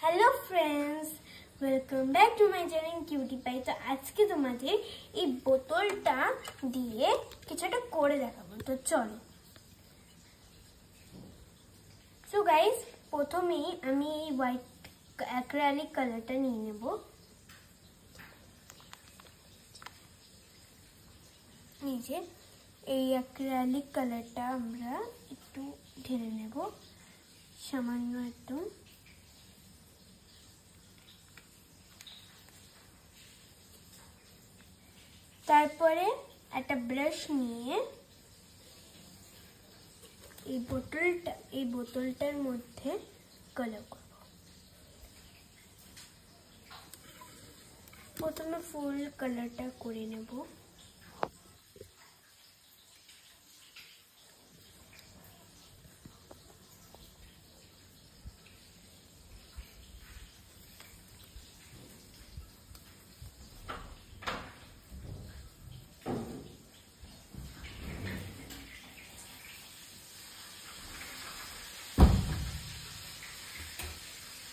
Hello friends, welcome back to my channel cutie pie. তো আজকে তোমাদের এই বোতলটা দিয়ে কিছুটা করে দেখাবো। তো চলো। সো গাইস, প্রথমেই আমি এই হোয়াইট অ্যাক্রিলিক কালারটা নিয়ে নেব। এই যে এই অ্যাক্রিলিক কালারটা আমরা একটু ঢেলে নেব, সামান্য একদম। তারপরে একটা ব্রাশ নিয়ে এই বোতলটার মধ্যে কালার করব। প্রথমে ফুল কালারটা করে নেব।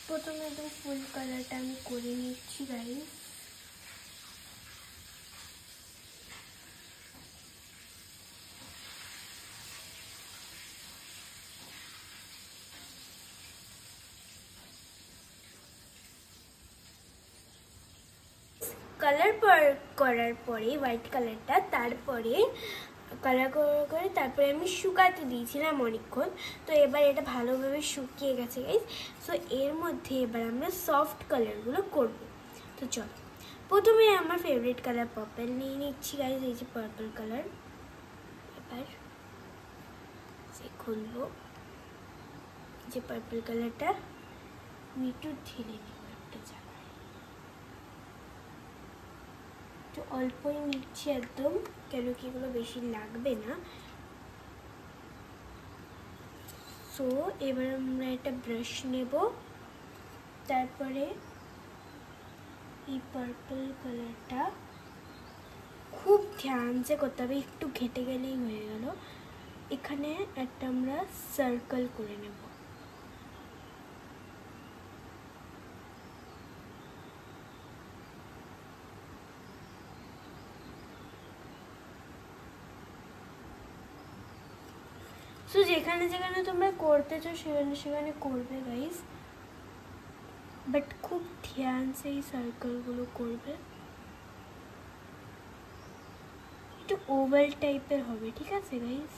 প্রথমে একদম ফুল কালারটা আমি করে নিচ্ছি গাইস। কালার করার পরে হোয়াইট কালারটা, তারপরে কালার করে তারপরে আমি শুকাতে দিয়েছিলাম অনেকক্ষণ। তো এবার এটা ভালোভাবে শুকিয়ে গেছে গাইস। সো এর মধ্যে এবার আমরা সফট কালারগুলো করব। তো চলো, প্রথমে আমার ফেভারিট কালার পার্পল নিয়ে নিচ্ছি গাইস। এই যে পার্পল কালার, এবার খুলবো। যে পার্পল কালারটা আমি একটু ঢেলে নেব একটা জায়গায়, একটু অল্পই নিচ্ছি একদম, কেন কি এগুলো বেশি লাগবে না। সো এবার আমরা একটা ব্রাশ নেব, তারপরে এই পার্পল কালারটা খুব ধ্যানসে করতে হবে, একটু ঘেটে গেলেই হয়ে গেল। এখানে একটা আমরা সার্কেল করে নেব। সো যেখানে যেখানে তোমরা করতে চাও সেখানে সেখানে করবে গাইস, বাট খুব ধ্যান সে এই সার্কেলগুলো করবে। একটু ওভাল টাইপের হবে, ঠিক আছে গাইস?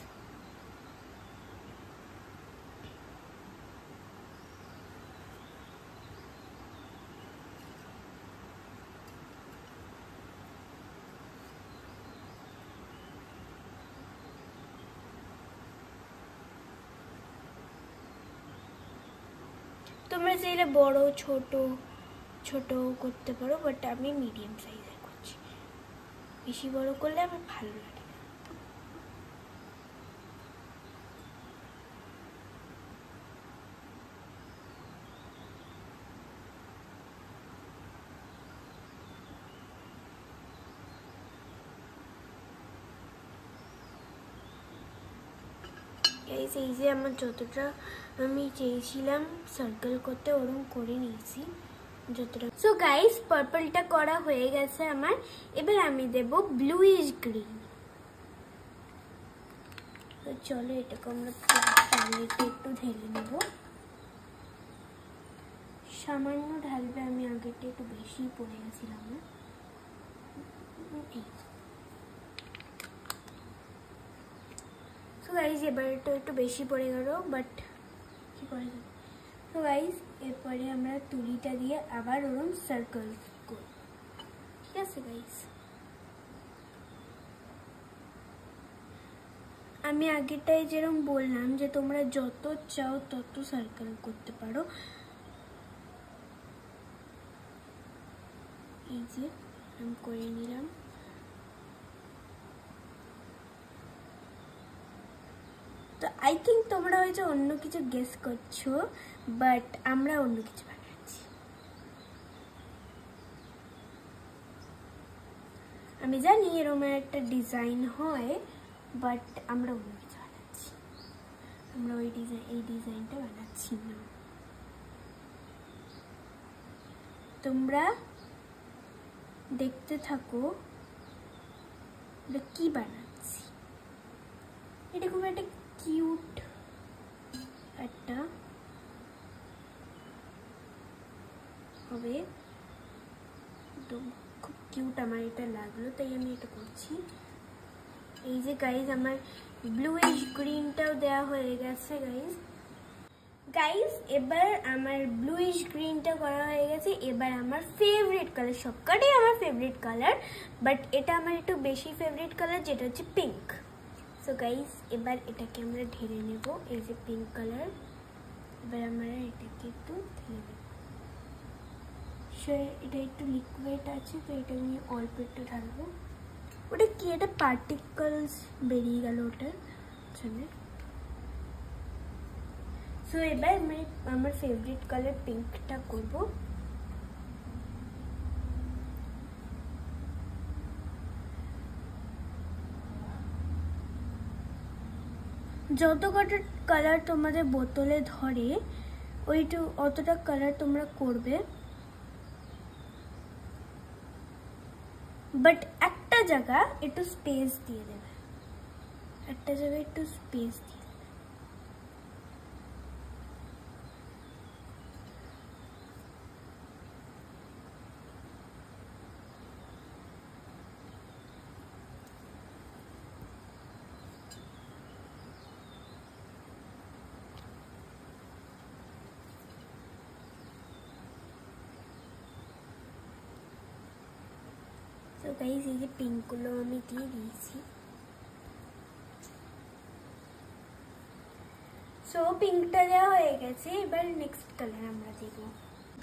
তোমরা চাইলে বড় ছোট করতে পারো, বাট আমি মিডিয়াম সাইজের করছি। বেশি বড় করলে আমার ভালো লাগে না। এই যে আমার যতটা আমি চেয়েছিলাম সার্কেল করতে, ওরকম করে নিয়েছি যতটা। সো গাইস, পার্পলটা করা হয়ে গেছে আমার। এবার আমি দেব ব্লুইশ গ্রিন। তো চলো, এটাকে আমরা পানিতে একটু ঢেলে নেব। সামান্য ঢালবে, আমি আগেরটা একটু বেশি পড়ে গেছিলাম না। তো গাইস, এবারটা একটু বেশি পড়ে গেল, বাট কি করে যাবে। তো গাইস, এরপরে আমরা তুলিটা দিয়ে আবার ওরকম সার্কেল করব, ঠিক আছে গাইস? আমি আগেটাই যেরকম বললাম যে তোমরা যত চাও তত সার্কেল করতে পারো। এই যে আমি করে নিলাম। তো আই থিঙ্ক তোমরা হয়তো অন্য কিছু গেস করছো, বাট আমরা অন্য কিছু বানাচ্ছি। আমি জানি এরকম একটা ডিজাইন হয়, বাট আমরা অন্য কিছু বানাচ্ছি। আমরা এই ডিজাইনটা বানাচ্ছি না। তোমরা দেখতে থাকো কি বানাচ্ছি। এটা খুব একটা কিউট একটা হবে, তো খুব কিউট আমার এটা লাগলো, তাই আমি এটা করছি। এই যে গাইজ আমার ব্লুইশ গ্রিনটাও দেওয়া হয়ে গেছে গাইজ। এবার আমার ব্লুইশ গ্রিনটা করা হয়ে গেছে। এবার আমার ফেভারিট কালার, সবকটাই আমার ফেভারিট কালার, বাট এটা আমার একটু বেশি ফেভারিট কালার, যেটা হচ্ছে পিঙ্ক। সো গাইজ এবার এটাকে আমরা ঢেলে নেব, এই যে পিঙ্ক কালার। এবার আমরা এটাকে একটু ঢেলে নেব। এটা একটু লিকুইড আছে, তো এটা আমি অল্প একটু ঢালবো। ওটা কি, এটা পার্টিকলস বেরিয়ে গেল ওটার জন্য। সো এবার আমি আমার ফেভারিট কালার পিঙ্কটা করব। যত কটা কালার তোমাদের বোতলে ধরে অতটা কালার তোমরা করবে, বাট একটা জায়গা একটু স্পেস দিয়ে দেবে, একটা জায়গায় একটু স্পেস দিয়ে। তো গাইস এই যে পিঙ্কগুলো আমি দিয়ে দিয়েছি। সো পিঙ্কটা দেওয়া হয়ে গেছে, এবার নেক্সট কালার আমরা দেব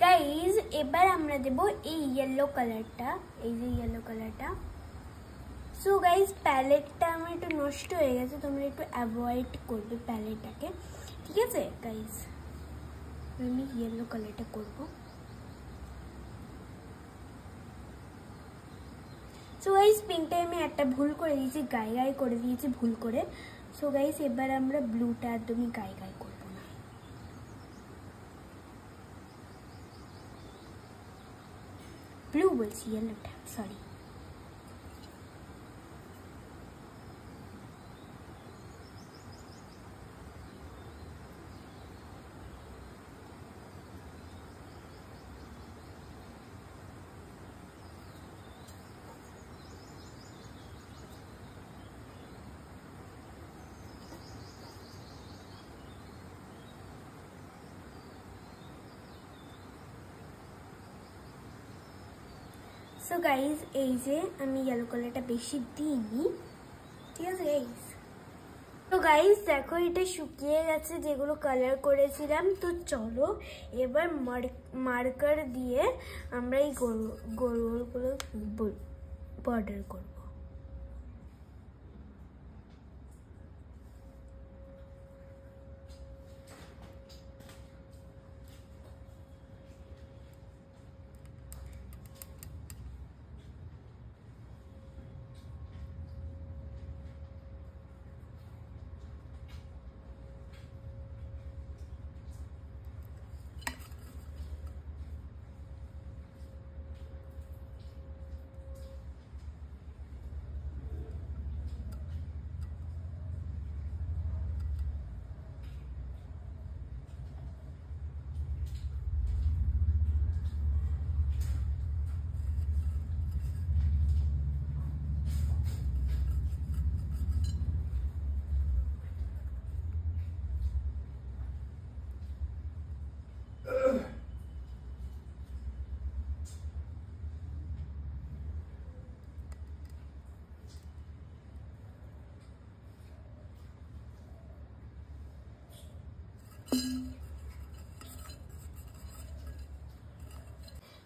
গাইস। এবার আমরা দেব এই ইয়েলো কালারটা, এই যে ইয়েলো কালারটা। সো গাইস প্যালেটটা আমার একটু নষ্ট হয়ে গেছে, তোমরা একটু অ্যাভয়েড করবে প্যালেটটাকে, ঠিক আছে গাইস। আমি ইয়েলো কালারটা করব। সো গাইস পিঙ্কটাই আমি একটা ভুল করে দিয়েছি, গায়ে করে দিয়েছি ভুল করে। সো গাইস এবার আমরা ব্লুটা একদমই গায়ে করব না। ব্লু বলছি, ইয়েলোটা, সরি। সো গাইজ এই যে আমি ইয়েলো কালারটা বেশি দিইনি, ঠিক আছে গাইজ। তো গাইজ দেখো এটা শুকিয়ে গেছে যেগুলো কালার করেছিলাম। তো চলো এবার মার্কার দিয়ে আমরা এই গোলগুলো বর্ডার করব।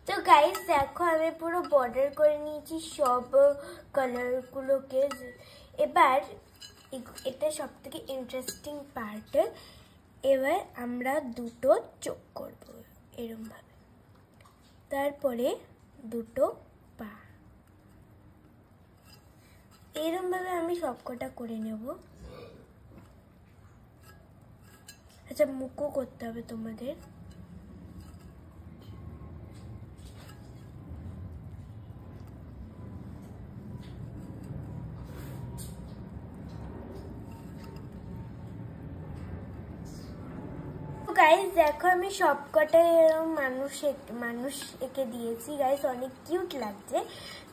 তো গাইস দেখো আমি পুরো বর্ডার করে নিয়েছি সব কালারগুলোকে। এবার এটা সব থেকে ইন্টারেস্টিং পার্ট, এবার আমরা দুটো চোখ করব এরকম ভাবে, তারপরে দুটো পা, এরকম ভাবে আমি সবকটা করে নেব। আচ্ছা মুখও করতে হবে তোমাদের। গাইস দেখো আমি সবকটাই এরকম মানুষ এঁকে দিয়েছি গাইস, অনেক কিউট লাগছে।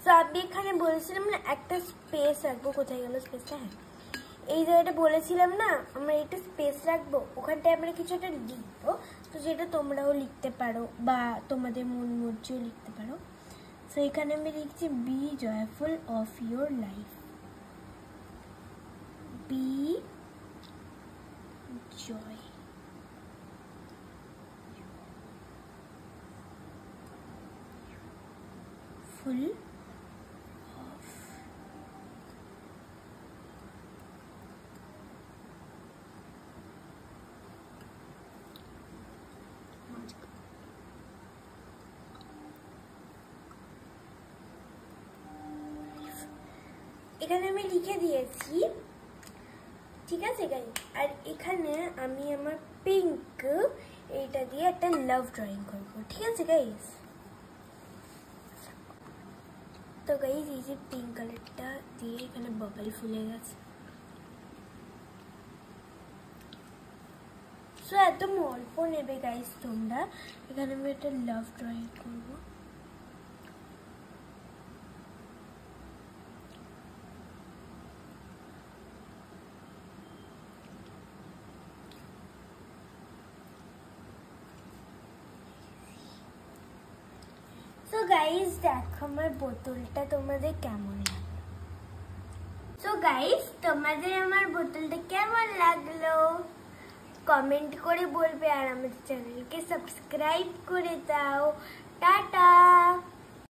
তো আমি এখানে বলেছিলাম না একটা স্পেস রাখবো, কোথায় গেল স্পেসটা, হ্যাঁ এই জায়গাটা বলেছিলাম না আমরা একটা স্পেস রাখবো, ওখানটায় আমরা কিছু একটা লিখবো, তো যেটা তোমরাও লিখতে পারো বা তোমাদের মন মর্জিও লিখতে পারো। তো এখানে আমি লিখছি be joyful of your life, be joyful of এখানে আমি লিখে দিয়েছি, ঠিক আছে গাইস। আর এখানে আমি আমার পিঙ্ক এইটা দিয়ে একটা লাভ ড্রয়িং করবো, ঠিক আছে গাইস। তো গাইস এই যে পিঙ্ক কালারটা দিয়ে এখানে বাবল ফুলে গেছে, সো একদম অল্প নেবে গাইস তোমরা। এখানে আমি একটা লাভ ড্রয়িং করবো, তো গাইস দেখো আমার বোতলটা তোমাদের কেমন লাগলো। তো গাইস তোমাদের আমার বোতলটা কেমন লাগলো কমেন্ট করে বলবে, আর আমাদের চ্যানেলকে সাবস্ক্রাইব করে দাও।